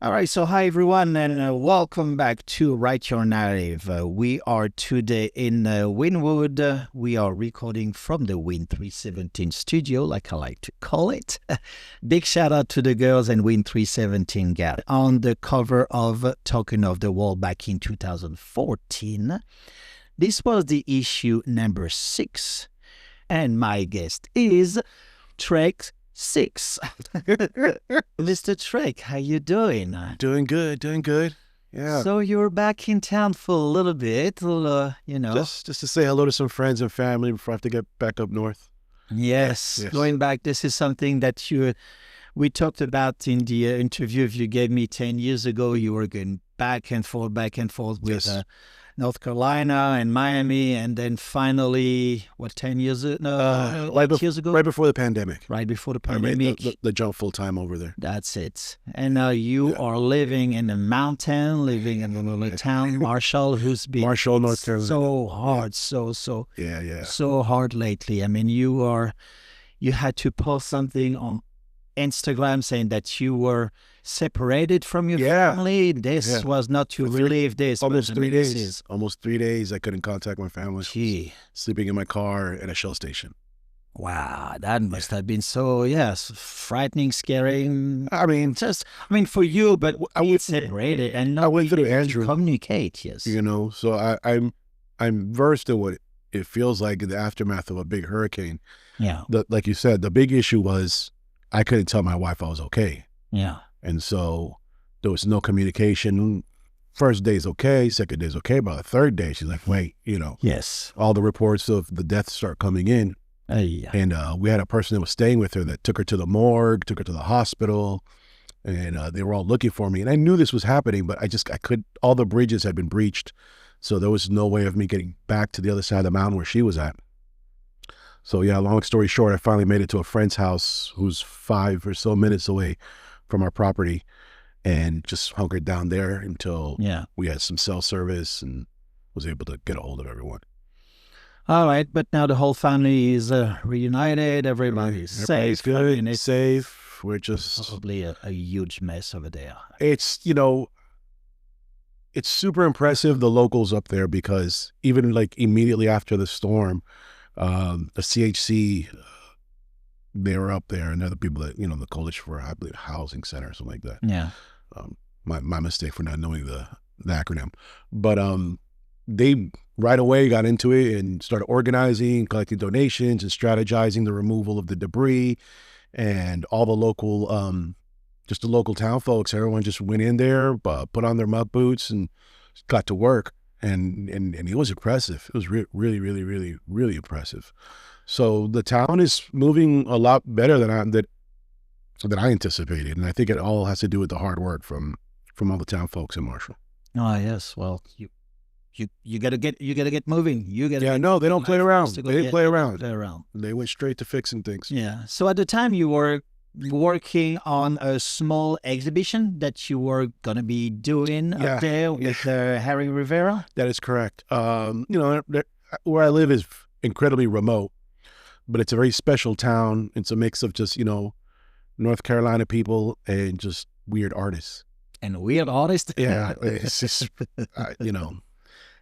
All right, so hi everyone, and welcome back to Write Your Narrative. We are today in Winwood. We are recording from the Win 317 studio, like I like to call it. Big shout out to the girls and Win 317 gal on the cover of Token of the Wall back in 2014. This was the issue number 6, and my guest is TREK6. Mr. Trek, how you doing? Doing good. Yeah. So you're back in town for a little bit, Just to say hello to some friends and family before I have to get back up north. Yes. Going back, this is something that we talked about in the interview you gave me 10 years ago. You were going back and forth with North Carolina and Miami, and then finally, 10 years ago? No, 8 years ago? Right before the pandemic. Right before the I pandemic. made the jump full time over there. That's it. And now you are living in a mountain, living in a little town, Marshall, who's been North Carolina. So hard, so hard lately. I mean, you had to post something on Instagram saying that you were separated from your family. This was not to relieve this. Almost 3 days. Almost 3 days I couldn't contact my family. Gee. Sleeping in my car at a Shell station. Wow, that must have been so, frightening, scary. I mean, for you, but I would separated and not to communicate, yes. So I'm versed in what it feels like in the aftermath of a big hurricane. Yeah. Like you said, the big issue was I couldn't tell my wife I was okay. Yeah. And so there was no communication. First day's okay, second day's okay, but the third day she's like, wait, Yes. all the reports of the deaths start coming in. And we had a person that was staying with her that took her to the morgue, took her to the hospital, and they were all looking for me. And I knew this was happening, but all the bridges had been breached. So there was no way of me getting back to the other side of the mountain where she was at. So long story short, I finally made it to a friend's house who's 5 or so minutes away from our property, and just hunkered down there until we had some cell service and was able to get a hold of everyone. All right, but now the whole family is reunited. Everybody's safe. Good. And it's safe. We're just probably a huge mess over there. It's it's super impressive, the locals up there, because even like immediately after the storm, the CHC, they were up there, and they're the people that, the Coalition for, I believe, Housing Center or something like that. Yeah. My mistake for not knowing the acronym. But they right away got into it and started organizing, collecting donations, and strategizing the removal of the debris. And all the local, just the local town folks, everyone just went in there, put on their muck boots, and got to work. And it was impressive. It was really, really, really, really impressive. So the town is moving a lot better than I anticipated, and I think it all has to do with the hard work from all the town folks in Marshall. Oh yes, well you gotta get moving. They don't play around. They didn't play around. They went straight to fixing things. Yeah. So at the time you were working on a small exhibition that you were gonna be doing up there with Harry Rivera. That is correct. Where I live is incredibly remote, but it's a very special town. It's a mix of just, North Carolina people and just weird artists. And weird artists? Yeah. It's just,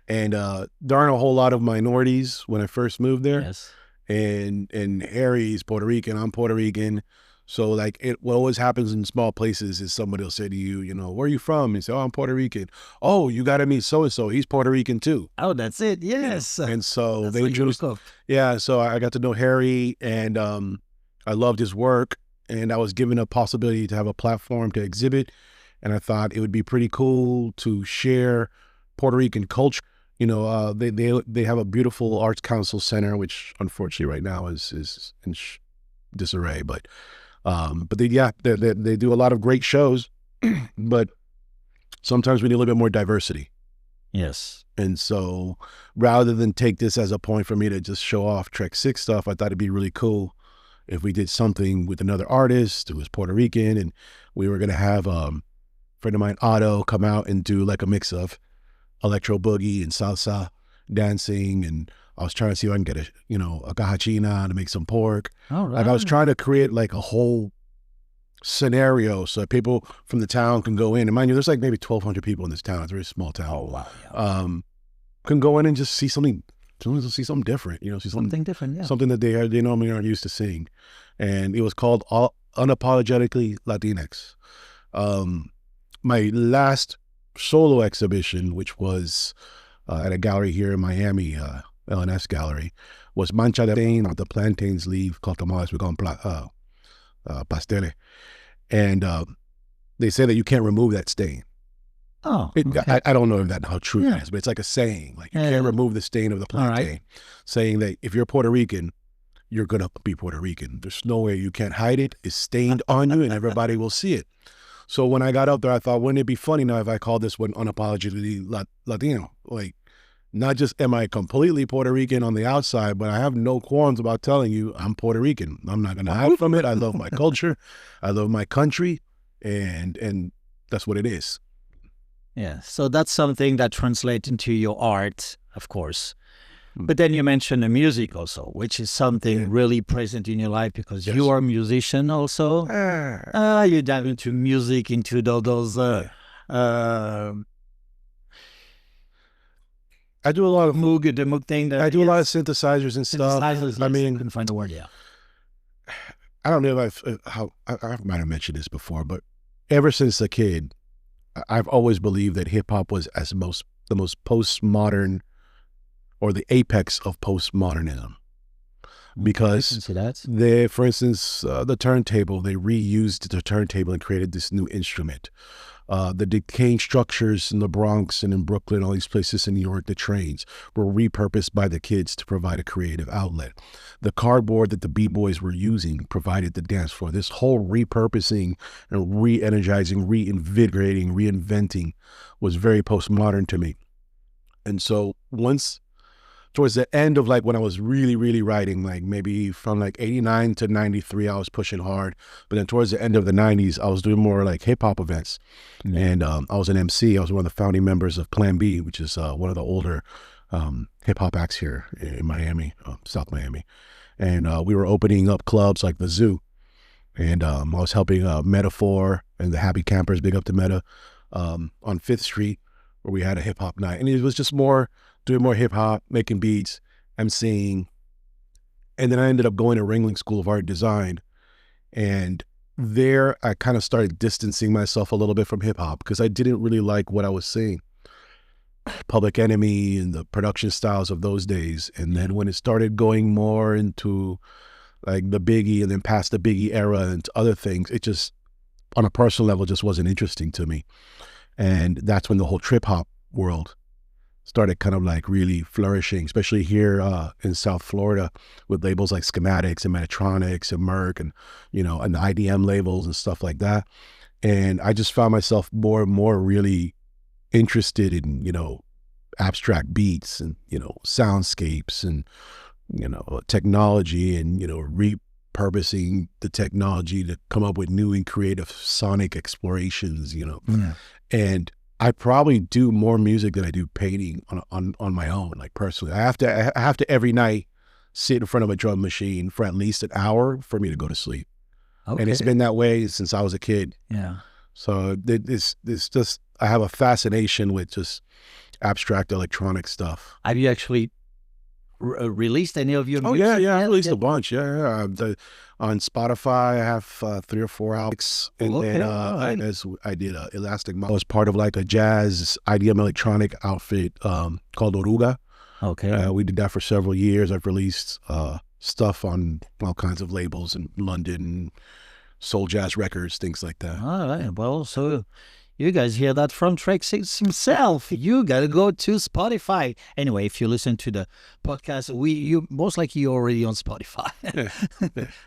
and there aren't a whole lot of minorities when I first moved there. Yes. And Harry's Puerto Rican, I'm Puerto Rican. So what always happens in small places is somebody will say to you, where are you from? And you say, oh, I'm Puerto Rican. Oh, you got to meet so-and-so. He's Puerto Rican too. Oh, that's it. Yes. And so they introduced, so I got to know Harry, and I loved his work, and I was given a possibility to have a platform to exhibit. And I thought it would be pretty cool to share Puerto Rican culture. They have a beautiful arts council center, which unfortunately right now is in disarray, but they do a lot of great shows, but sometimes we need a little bit more diversity. Yes. And so rather than take this as a point for me to just show off TREK6 stuff, I thought it'd be really cool if we did something with another artist who was Puerto Rican, and we were going to have a friend of mine, Otto, come out and do like a mix of electro boogie and salsa dancing, and I was trying to see if I can get a cajachina to make some pork. All right. Like I was trying to create like a whole scenario so that people from the town can go in. And mind you, there's like maybe 1,200 people in this town. It's a very small town. Oh wow. Yeah. Can go in and just see something. See something different. See Something different. Yeah. something that they normally aren't used to seeing. And it was called Unapologetically Latinx. My last solo exhibition, which was at a gallery here in Miami, LNS Gallery, was Mancha de Stain, the plantains leaf called tamales, we call them pastele. And they say that you can't remove that stain. Oh, okay. I don't know if how true it is, but it's like a saying. Like you can't remove the stain of the plantain. Saying that if you're Puerto Rican, you're going to be Puerto Rican. There's no way you can't hide it. It's stained on you and everybody will see it. So when I got up there, I thought, wouldn't it be funny now if I called this one Unapologetically Latino? Like, not just am I completely Puerto Rican on the outside, but I have no qualms about telling you I'm Puerto Rican. I'm not going to hide from it. I love my culture. I love my country. And that's what it is. Yeah. So that's something that translates into your art, of course. But then you mentioned the music also, which is something really present in your life because you are a musician also. You dive into music, into those I do a lot of the Moog thing. I do a lot of synthesizers and stuff. Synthesizers, I mean, I couldn't find the word. Yeah. I don't know if I might have mentioned this before, but ever since a kid, I've always believed that hip hop was the most postmodern, or the apex of postmodernism, because for instance, the turntable, they reused the turntable and created this new instrument. The decaying structures in the Bronx and in Brooklyn, all these places in New York, the trains were repurposed by the kids to provide a creative outlet. The cardboard that the B-boys were using provided the dance floor. This whole repurposing and re-energizing, reinvigorating, reinventing was very postmodern to me. And so once towards the end of like when I was really, really writing, like maybe from like 89 to 93, I was pushing hard. But then towards the end of the 90s, I was doing more like hip hop events. And I was an MC. I was one of the founding members of Plan B, which is one of the older hip hop acts here in Miami, South Miami. And we were opening up clubs like the Zoo. And I was helping Metaphor and the Happy Campers, big up to Meta, on 5th Street, where we had a hip hop night. And it was just doing more hip hop, making beats, emceeing. And then I ended up going to Ringling School of Art and Design. And there I kind of started distancing myself a little bit from hip hop because I didn't really like what I was seeing. Public Enemy and the production styles of those days. And then when it started going more into like the Biggie and then past the Biggie era and other things, it just, on a personal level, just wasn't interesting to me. And that's when the whole trip hop world started kind of like really flourishing, especially here in South Florida with labels like Schematics and Metatronics and Merc and, and the IDM labels and stuff like that. And I just found myself more and more really interested in, abstract beats and, soundscapes and, technology and, repurposing the technology to come up with new and creative sonic explorations, And I probably do more music than I do painting on my own, like personally. I have to every night sit in front of a drum machine for at least an hour for me to go to sleep. Okay. And it's been that way since I was a kid. Yeah. So it's just, I have a fascination with just abstract electronic stuff. Have you actually released any of your music? Yeah, I released a bunch. Yeah. On Spotify, I have 3 or 4 albums, and as I did Elastic Mouse. I was part of like a jazz IDM electronic outfit called Oruga. Okay. We did that for several years. I've released stuff on all kinds of labels in London, soul jazz records, things like that. All right. Well, so you guys hear that from TREK6 himself. You got to go to Spotify. Anyway, if you listen to the podcast, you most likely you're already on Spotify.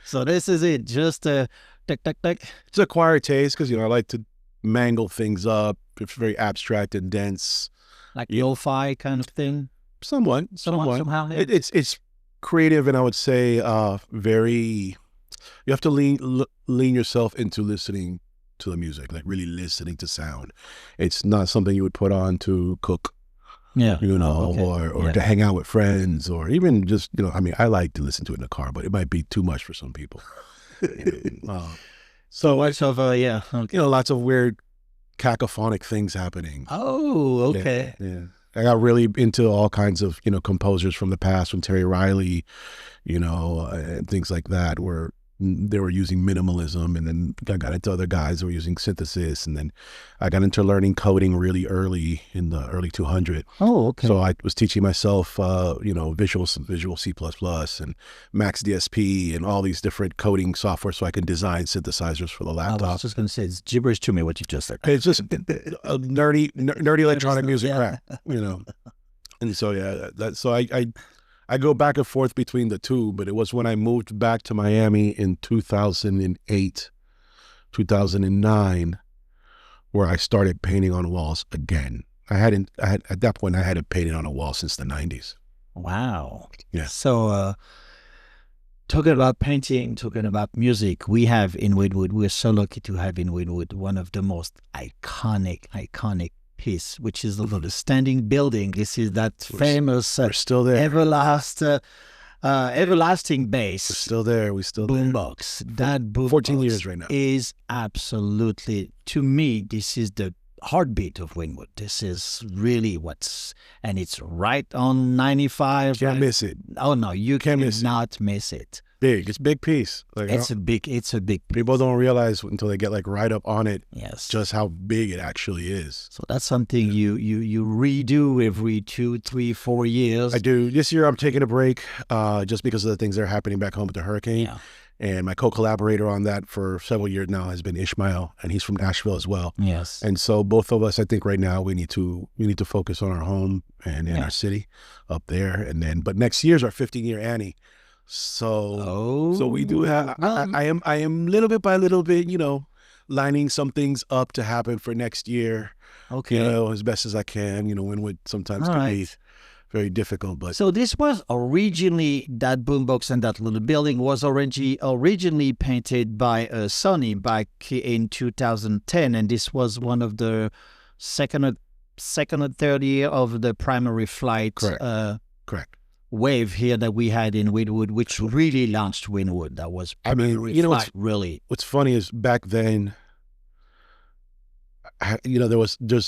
So this is it. Just tick. It's an acquired taste because, I like to mangle things up. It's very abstract and dense. Like lo-fi kind of thing? Somewhat. Somehow. Yeah. It's creative, and I would say very, you have to lean yourself into listening to the music, like really listening to sound. It's not something you would put on to cook, or to hang out with friends, or even just, I like to listen to it in the car, but it might be too much for some people. So Lots of yeah. Okay. lots of weird cacophonic things happening. Oh, okay. Yeah. I got really into all kinds of, composers from the past, from Terry Riley, and things like that, where they were using minimalism. And then I got into other guys who were using synthesis. And then I got into learning coding really early in the early 200. Oh, okay. So I was teaching myself, Visual C++ and Max DSP and all these different coding software so I can design synthesizers for the I laptop. was just going to say, it's gibberish to me what you just said. It's just a nerdy electronic music crap, And so, so I go back and forth between the two, but it was when I moved back to Miami in 2008, 2009, where I started painting on walls again. At that point, I hadn't painted on a wall since the 90s. Wow. Yeah. So, talking about painting, talking about music, we have in Wynwood, we're so lucky to have in Wynwood one of the most iconic piece, which is the standing building. This is that famous we're still there. everlasting bass. We're still there. We still boombox. That boombox 14 years right now is absolutely, to me, this is the heartbeat of Wynwood. This is really and it's right on 95. Can't miss it. Oh no, you cannot miss it. Big. It's a big piece. It's a big piece. People don't realize until they get right up on it. Yes. Just how big it actually is. So that's something you redo every 2, 3, 4 years. I do. This year I'm taking a break, just because of the things that are happening back home with the hurricane. Yeah. And my co-collaborator on that for several years now has been Ishmael, and he's from Nashville as well. Yes. And so both of us, I think right now we need to focus on our home and in our city up there. But next year's our 15-year Annie. So we do have, I am little bit by little bit, lining some things up to happen for next year. Okay. As best as I can, Wynwood sometimes can be very difficult, but. So this was originally, that boombox and that little building was originally painted by Sonny back in 2010. And this was one of the second or third year of the primary flight. Correct. Wave here that we had in Wynwood, which really launched Wynwood. That was really. What's funny is back then, there was I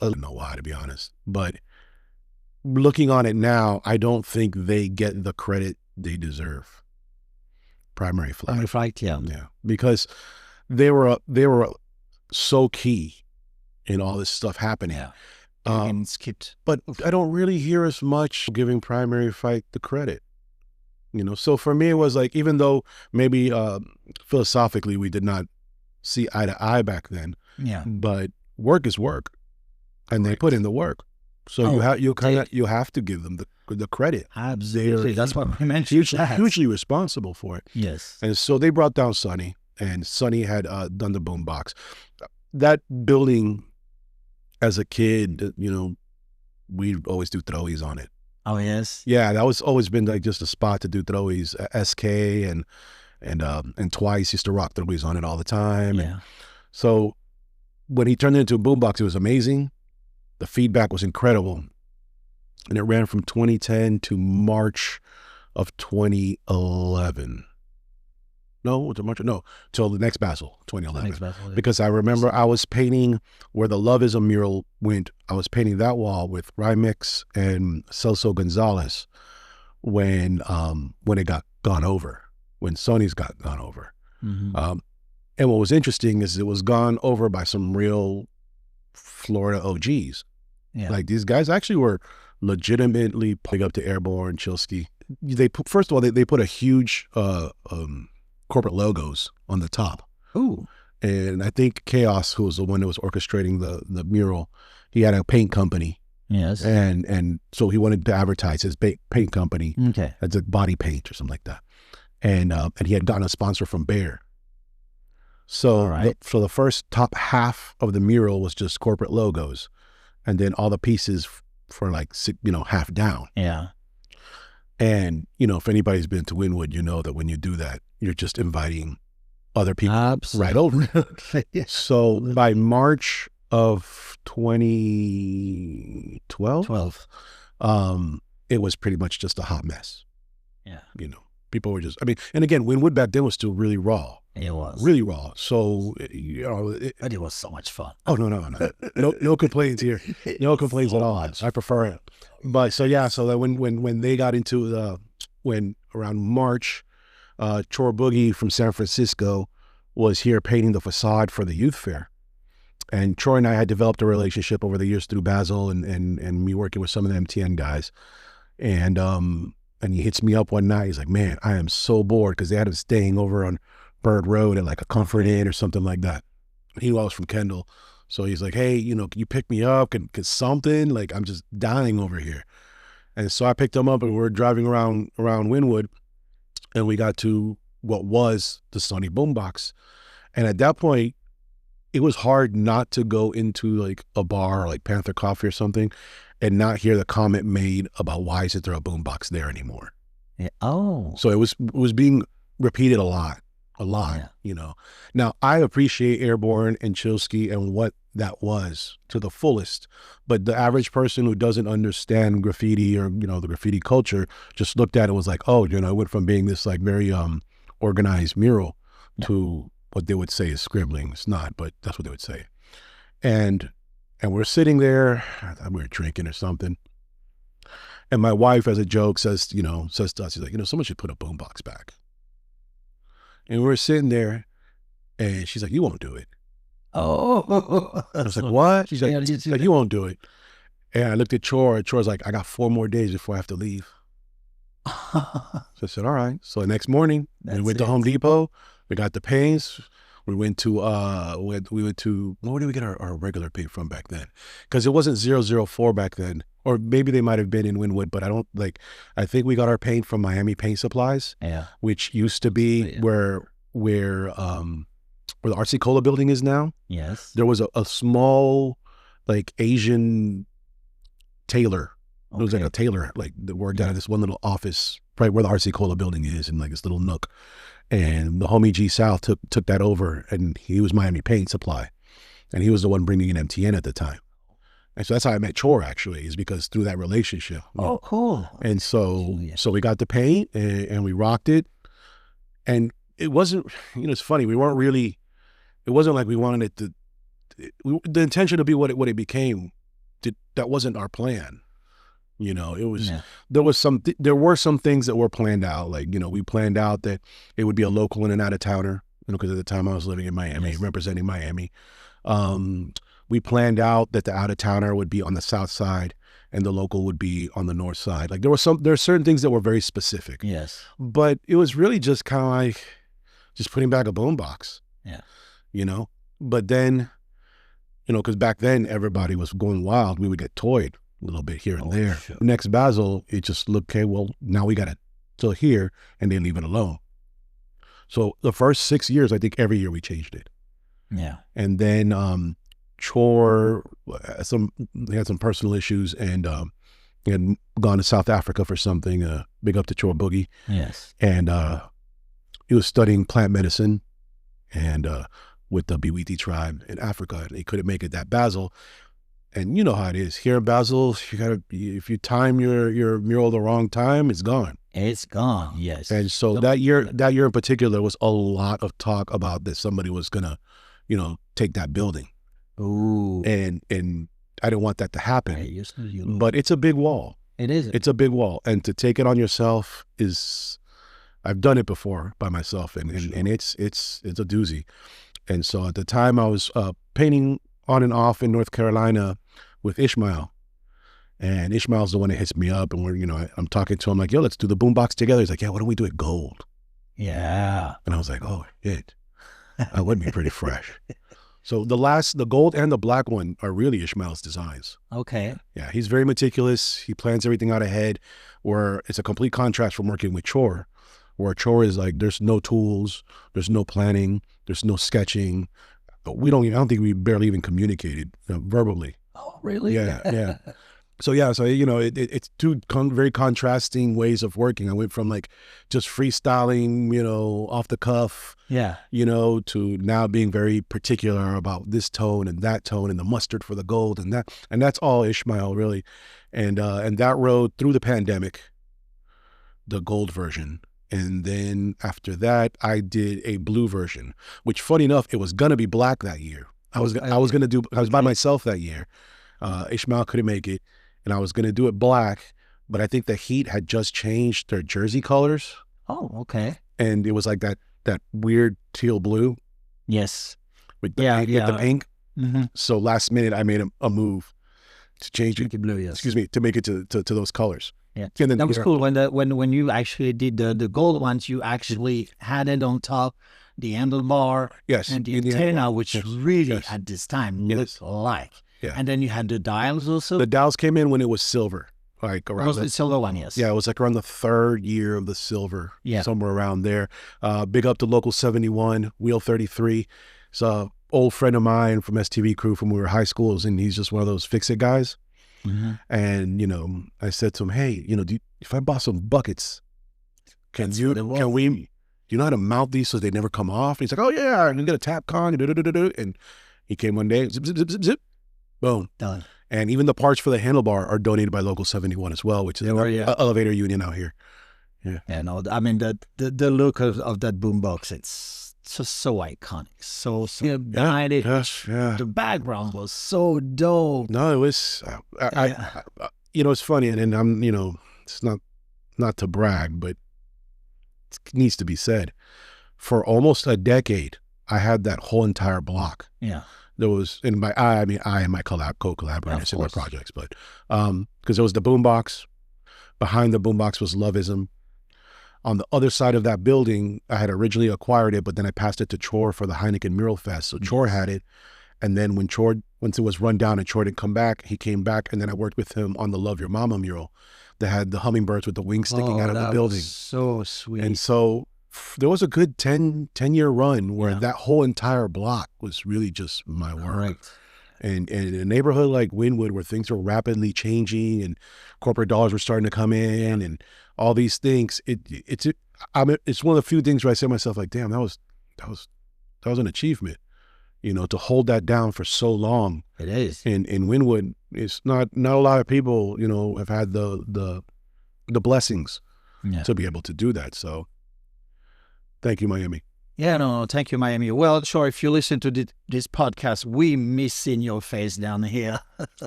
don't know why, to be honest, but looking on it now, I don't think they get the credit they deserve. Primary flight, yeah, because they were so key in all this stuff happening. Yeah. And skipped, but I don't really hear as much giving primary flight the credit. So for me, it was like, even though maybe philosophically we did not see eye to eye back then, but work is work, and they put in the work. So you have to give them the credit. Absolutely, that's what we mentioned. Hugely responsible for it. Yes. And so they brought down Sonny, and Sonny had done the boombox. That building, as a kid, we'd always do throwies on it. Oh yes. Yeah, that was always been like just a spot to do throwies. SK and Twice used to rock throwies on it all the time. Yeah. And so when he turned it into a boombox, it was amazing. The feedback was incredible. And it ran from 2010 to March of 2011. No, till the next Basel, 2011. Because I remember I was painting where the Love is a mural went. I was painting that wall with Rymix and Celso Gonzalez when it got gone over, when Sonny's got gone over. Mm-hmm. And what was interesting is it was gone over by some real Florida OGs. Yeah. Like, these guys actually were legitimately putting up to Airborne, Chilsky. First of all, they put a huge corporate logos on the top. Ooh. And I think Chaos, who was the one that was orchestrating the mural, he had a paint company. Yes. And so he wanted to advertise his paint company as a body paint or something like that. And he had gotten a sponsor from Bayer. So the first top half of the mural was just corporate logos, and then all the pieces for like half down. Yeah. And if anybody's been to Wynwood, you know that when you do that, you're just inviting other people right over. Yes. So by March of 2012, it was pretty much just a hot mess. Yeah. People were just, I mean, and again, Wynwood back then was still really raw. It was. Really raw. So, But it was so much fun. Oh, no complaints here. No complaints at all. I prefer it. But so, yeah, so that when they got into when around March, Chor Boogie from San Francisco was here painting the facade for the youth fair. And Troy and I had developed a relationship over the years through Basil and me working with some of the MTN guys. And he hits me up one night. He's like, man, I am so bored, because they had him staying over on Bird Road at like a Comfort Inn or something like that. He was from Kendall. So he's like, hey, can you pick me up? Can something? Like, I'm just dying over here. And so I picked him up, and we're driving around Wynwood, and we got to what was the Sunny Boombox. And at that point, it was hard not to go into like a bar or like Panther Coffee or something and not hear the comment made about, why isn't there a boombox there anymore? Yeah. Oh. So it was being repeated a lot, yeah. Now, I appreciate Airborne and Chilsky and what that was to the fullest, but the average person who doesn't understand graffiti or, the graffiti culture just looked at it and was like, oh, it went from being this like very organized mural to what they would say is scribbling. It's not, but that's what they would say. And we're sitting there, we were drinking or something. And my wife, as a joke, says to us, she's like, someone should put a boombox back. And we're sitting there, and she's like, you won't do it. Oh. I was like, what? She's like, you won't do it. And I looked at Chor, and Chor's like, I got 4 more days before I have to leave. So I said, all right. So the next morning, we went to Home Depot. We got the paints. We went to where did we get our regular paint from back then? Because it wasn't 004 back then, or maybe they might have been in Wynwood, but I think we got our paint from Miami Paint Supplies, which used to be where the Artsy Cola building is now. Yes, there was a small like Asian tailor. It was like a tailor that worked out of this one little office right where the Artsy Cola building is, in like this little nook. And the homie G South took that over, and he was Miami Paint Supply, and he was the one bringing in MTN at the time. And so that's how I met Chor, actually, is because through that relationship. Oh, cool. And so we got the paint, and we rocked it. And it wasn't, it's funny, it wasn't like we wanted it to, the intention to be what it became, that wasn't our plan. It was, there were some things that were planned out. Like, we planned out that it would be a local and an out-of-towner, because at the time I was living in Miami, representing Miami. We planned out that the out-of-towner would be on the south side and the local would be on the north side. Like, there are certain things that were very specific. Yes. But it was really just kind of like just putting back a boombox. Yeah. But then, because back then everybody was going wild. We would get toyed a little bit here and there. Sure. Next Basil, it just looked, okay, well, now we got it till here, and they leave it alone. So the first 6 years, I think every year we changed it. Yeah. And then Chor, he had some personal issues, and he had gone to South Africa for something, big up to Chor Boogie. Yes. And he was studying plant medicine and with the Biwiti tribe in Africa, and he couldn't make it that Basil. And you know how it is here in Basil. If you time your mural the wrong time, it's gone. It's gone. Yes. And so that year in particular was a lot of talk about that somebody was gonna, take that building. Ooh. And I didn't want that to happen. Right. But it's a big wall. It is. It's a big wall, and to take it on yourself is, I've done it before by myself, and it's a doozy. And so at the time I was painting on and off in North Carolina with Ishmael. And Ishmael's the one that hits me up, and I'm talking to him like, yo, let's do the boombox together. He's like, yeah, why don't we do it gold? Yeah. And I was like, oh, shit. That would be pretty fresh. So the gold and the black one are really Ishmael's designs. Okay. Yeah, he's very meticulous. He plans everything out ahead, where it's a complete contrast from working with Chor, where Chor is like, there's no tools, there's no planning, there's no sketching. I don't think we barely even communicated verbally. Oh, really? Yeah. So it's two very contrasting ways of working. I went from like just freestyling, off the cuff, to now being very particular about this tone and that tone and the mustard for the gold and that's all Ishmael really. And that road through the pandemic, the gold version, And then after that, I did a blue version, which funny enough, it was going to be black that year. I was by myself that year. Ishmael couldn't make it, and I was going to do it black, but I think the Heat had just changed their jersey colors. Oh, okay. And it was like that weird teal blue. Yes. With the pink. Mm-hmm. So last minute, I made a move to change it. Blue, yes. Excuse me, to make it to those colors. Yeah, and then, that was cool. When you actually did the gold ones, you actually had it on top, the handlebar, yes, and the antenna, which really yes. at this time looked like. Yeah. And then you had the dials also. The dials came in when it was silver, like around the silver one. Yes. Yeah, it was like around the 3rd year of the silver. Yeah, somewhere around there. Big up to Local 71, Wheel 33. It's an old friend of mine from STV crew from when we were high schools, and he's just one of those fix-it guys. Mm-hmm. And, I said to him, hey, if I bought some buckets, do you know how to mount these so they never come off? And he's like, oh, yeah, and you get a tap con, and he came one day, zip, zip, zip, zip, zip, boom. Done. And even the parts for the handlebar are donated by Local 71 as well, which is an elevator union out here. Yeah. Yeah, no, I mean, the look of that boombox, it's just so iconic. So behind it, the background was so dope. No, it was, it's funny, and I'm, it's not to brag, but it needs to be said. For almost a decade, I had that whole entire block. Yeah. There was, and by I mean I and my co-collaborators in my projects, but because there was the boombox. Behind the boombox was Loveism. On the other side of that building, I had originally acquired it, but then I passed it to Chor for the Heineken Mural Fest. So Chor had it. And then once it was run down and Chor didn't come back, he came back, and then I worked with him on the Love Your Mama mural that had the hummingbirds with the wings sticking out of the building. Was so sweet. And so there was a good 10-year run where that whole entire block was really just my work. Right. And in a neighborhood like Wynwood, where things were rapidly changing and corporate dollars were starting to come in and all these things, it's one of the few things where I say to myself, like, damn, that was an achievement, to hold that down for so long. It is. In Wynwood, it's not a lot of people, have had the blessings to be able to do that. So thank you, Miami. Yeah, no, thank you, Miami. Well, sure, if you listen to this podcast, we miss seeing your face down here.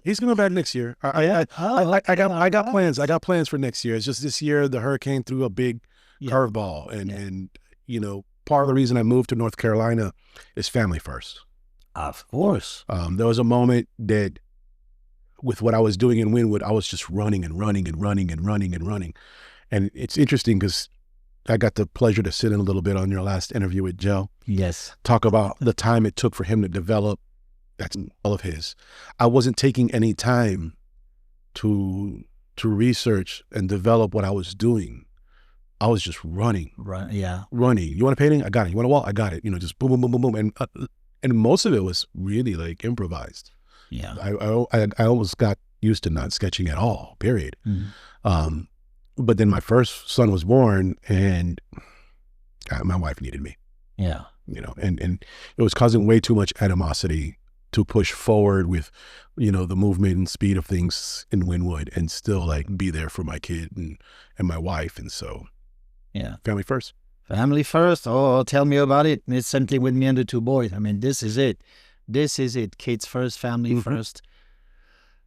He's going back next year. I got plans. I got plans for next year. It's just this year the hurricane threw a big curveball, and part of the reason I moved to North Carolina is family first. Of course. There was a moment that with what I was doing in Wynwood, I was just running and running and running and running and running. And it's interesting because I got the pleasure to sit in a little bit on your last interview with Joe. Yes. Talk about the time it took for him to develop. That's all of his. I wasn't taking any time to research and develop what I was doing. I was just running. Right. Yeah. Running. You want a painting? I got it. You want a wall? I got it. Just boom, boom, boom, boom, boom. And most of it was really like improvised. Yeah. I almost got used to not sketching at all, period. Mm-hmm. But then my first son was born, and my wife needed me. Yeah. And it was causing way too much animosity to push forward with, the movement and speed of things in Wynwood and still like be there for my kid and my wife. And so, family first. Family first. Oh, tell me about it. It's something with me and the 2 boys. I mean, this is it. This is it. Kids first, family first.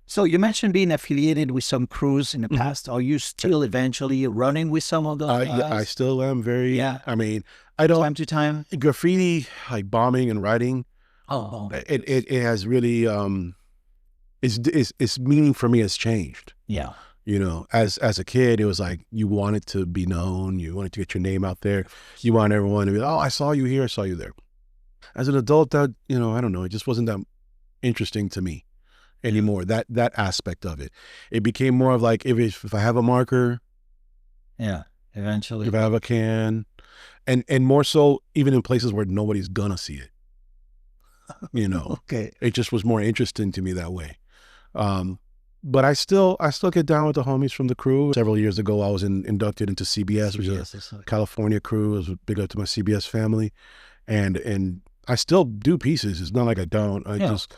So you mentioned being affiliated with some crews in the past. Are you still eventually running with some of those? I still am very. Yeah. I mean, I don't. Time to time. Graffiti, like bombing and writing. Oh. It has really its meaning for me has changed. Yeah. As a kid, it was like you wanted to be known, you wanted to get your name out there, you want everyone to be, oh, I saw you here, I saw you there. As an adult, that I don't know, it just wasn't that interesting to me anymore. That aspect of it, it became more of like if I have a marker, eventually, if I have a can, and more so even in places where nobody's gonna see it. Okay. It just was more interesting to me that way. But I still get down with the homies from the crew. Several years ago, I was inducted into CBS, which is a California crew. It was big up to my CBS family, and I still do pieces. It's not like I don't. I just,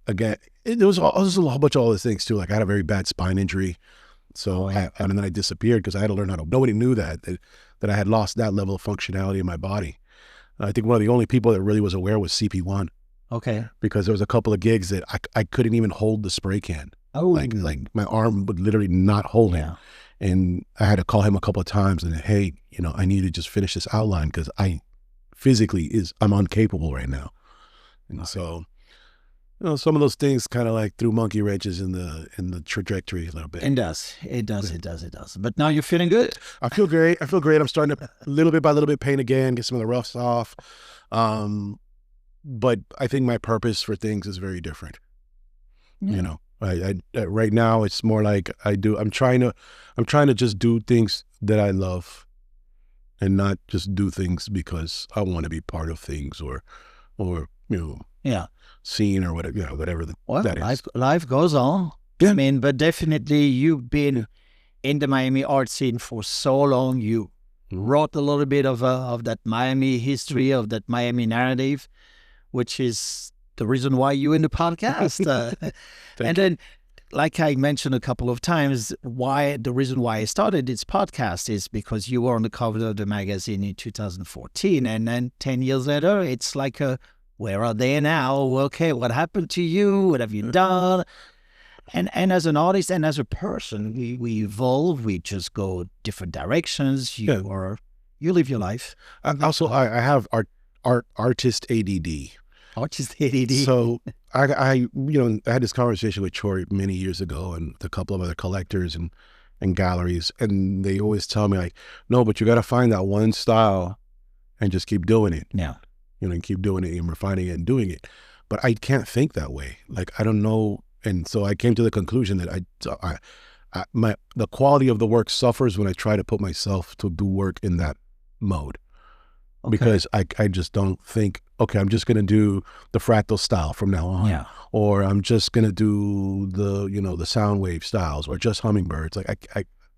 again, there was a whole bunch of all these things too. Like I had a very bad spine injury, So and then I disappeared because I had to learn how to. Nobody knew that I had lost that level of functionality in my body. I think one of the only people that really was aware was CP1. Okay. Because there was a couple of gigs that I couldn't even hold the spray can. Oh, like my arm would literally not hold it. And I had to call him a couple of times and, hey, I need to just finish this outline because I'm incapable right now. And so, some of those things kind of like threw monkey wrenches in the trajectory a little bit. It does. But now you're feeling good. I feel great. I'm starting to little bit by little bit paint again, get some of the roughs off. But I think my purpose for things is very different. I right now it's more like I'm trying to just do things that I love and not just do things because I want to be part of things or scene or whatever that is. Life goes on. Yeah. I mean, but definitely you've been in the Miami art scene for so long. You wrote a little bit of that Miami history, of that Miami narrative, which is the reason why you're in the podcast. And then, like I mentioned a couple of times, the reason why I started this podcast is because you were on the cover of the magazine in 2014. And then 10 years later, it's like, where are they now? Okay, what happened to you? What have you done? And as an artist and as a person, we evolve. We just go different directions. You live your life. Also, I have artist ADD. Artist ADD. So I had this conversation with Troy many years ago and a couple of other collectors and galleries, and they always tell me like, no, but you got to find that one style and just keep doing it. Yeah. And keep doing it and refining it and doing it. But I can't think that way. Like, I don't know. And so I came to the conclusion that the quality of the work suffers when I try to put myself to do work in that mode. Okay. Because I just don't think, okay, I'm just going to do the fractal style from now on. Yeah. Or I'm just going to do the sound wave styles or just hummingbirds. Like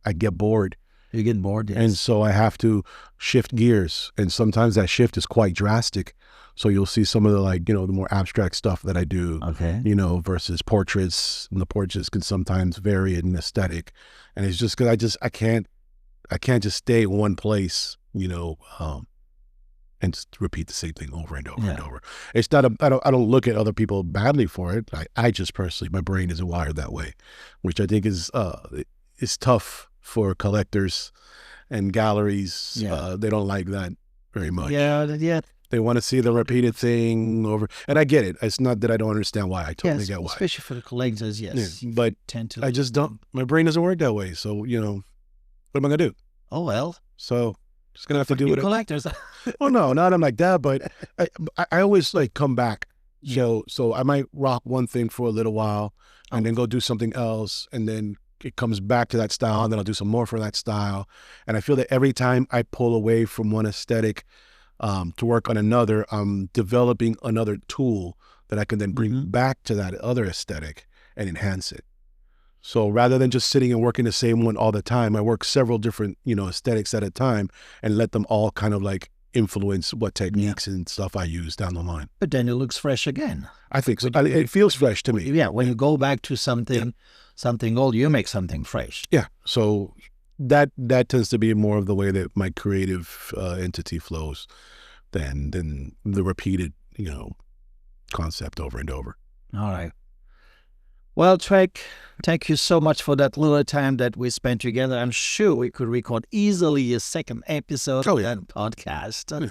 I get bored. You get bored, yes. And so I have to shift gears. And sometimes that shift is quite drastic. So you'll see some of the the more abstract stuff that I do, okay, versus portraits. And the portraits can sometimes vary in aesthetic. And it's just because I can't just stay in one place, and just repeat the same thing over and over and over. It's not I don't look at other people badly for it. I just personally, my brain isn't wired that way, which I think is tough for collectors and galleries. They don't like that very much. Yeah. They want to see the repeated thing over, and I get it. It's not that I don't understand why. I totally get why. Especially for the collectors, yes. Yeah, but tend to. I just don't. My brain doesn't work that way. So what am I gonna do? Oh well. So just gonna have to do it. Collectors. Well, no, not I'm like that, but I always come back. So I might rock one thing for a little while, and then go do something else, and then it comes back to that style, and then I'll do some more for that style. And I feel that every time I pull away from one aesthetic to work on another, I'm developing another tool that I can then bring back to that other aesthetic and enhance it. So rather than just sitting and working the same one all the time, I work several different, aesthetics at a time and let them all kind of like influence what techniques and stuff I use down the line. But then it looks fresh again. I think so. It feels fresh to me. Yeah, when you go back to something old, you make something fresh. Yeah. So that tends to be more of the way that my creative entity flows than the repeated, concept over and over. All right. Well, TREK, thank you so much for that little time that we spent together. I'm sure we could record easily a second episode of that podcast. Yeah.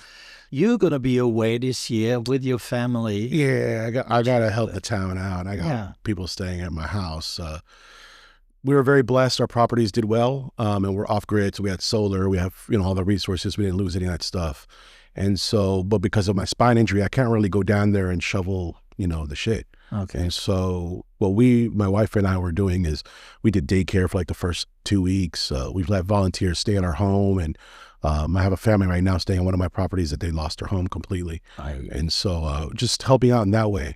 You're going to be away this year with your family. Yeah, I got to help the town out. I got people staying at my house. We were very blessed. Our properties did well, and we're off-grid, so we had solar. We have, all the resources. We didn't lose any of that stuff. And so, but because of my spine injury, I can't really go down there and shovel, the shit. Okay. And so what my wife and I were doing is we did daycare for like the first 2 weeks. We've let volunteers stay in our home. And I have a family right now staying on one of my properties that they lost their home completely. And so just helping out in that way,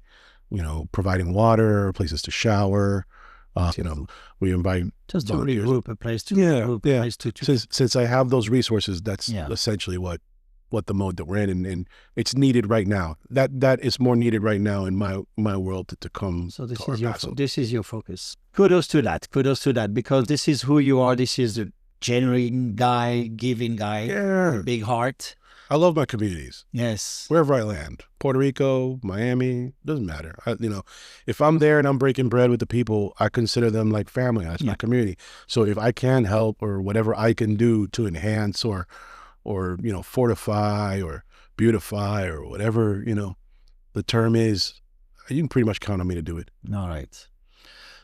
providing water, places to shower. We invite just to regroup, a place to place to since I have those resources, that's essentially what what the mode that we're in, and it's needed right now. That is more needed right now in my world to come. So this to is Art your focus. Kudos to that, because this is who you are. This is a genuine guy, giving guy, Yeah, big heart. I love my communities. Yes. Wherever I land, Puerto Rico, Miami, doesn't matter. If I'm there and I'm breaking bread with the people, I consider them like family. That's my community. So if I can help, or whatever I can do to enhance or fortify or beautify, or whatever, the term is, you can pretty much count on me to do it. All right.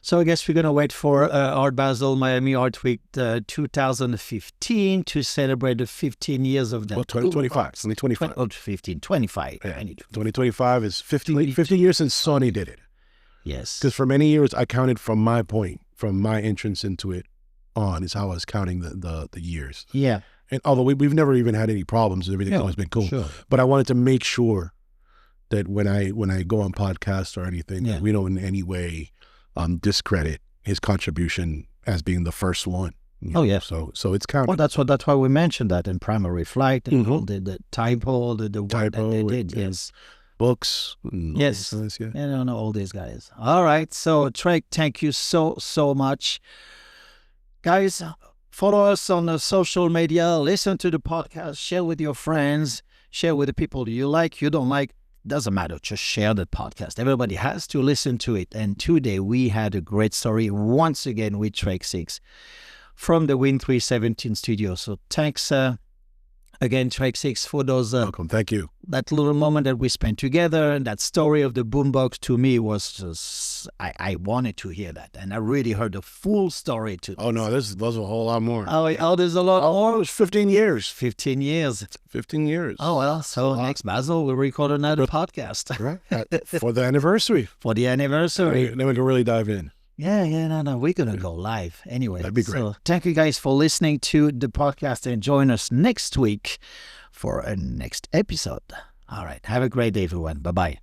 So I guess we're going to wait for Art Basel Miami Art Week 2015 to celebrate the 15 years of that. Well, 2025. 2025. 25. Yeah. 2025 is 15 years since Sony did it. Yes. Because for many years, I counted from my entrance into it on, is how I was counting the years. Yeah. And although we've never even had any problems, everything's always been cool. Sure. But I wanted to make sure that when I go on podcasts or anything, that we don't in any way discredit his contribution as being the first one. Oh yeah. So it's counted. Well, that's why we mentioned that in Primary Flight and all the typo, the work that they did. Yes. Books. Yes. Yeah. And all these guys. All right. So Trek, thank you so much, guys. Follow us on the social media. Listen to the podcast. Share with your friends. Share with the people you like, you don't like. Doesn't matter. Just share the podcast. Everybody has to listen to it. And today we had a great story once again with TREK6 from the Win 317 studio. So thanks again, TREK6, for those. Welcome. Thank you. That little moment that we spent together, and that story of the boombox, to me was just, I wanted to hear that. And I really heard the full story too. Oh no, there's a whole lot more. Oh, there's a lot more. It was 15 years. 15 years. 15 years. Oh, well, so next Basil, we'll record another podcast. Right. For the anniversary. For the anniversary. Then we can really dive in. Yeah, no, we're going to go live anyway. That'd be great. So thank you guys for listening to the podcast, and join us next week for a next episode. All right. Have a great day, everyone. Bye-bye.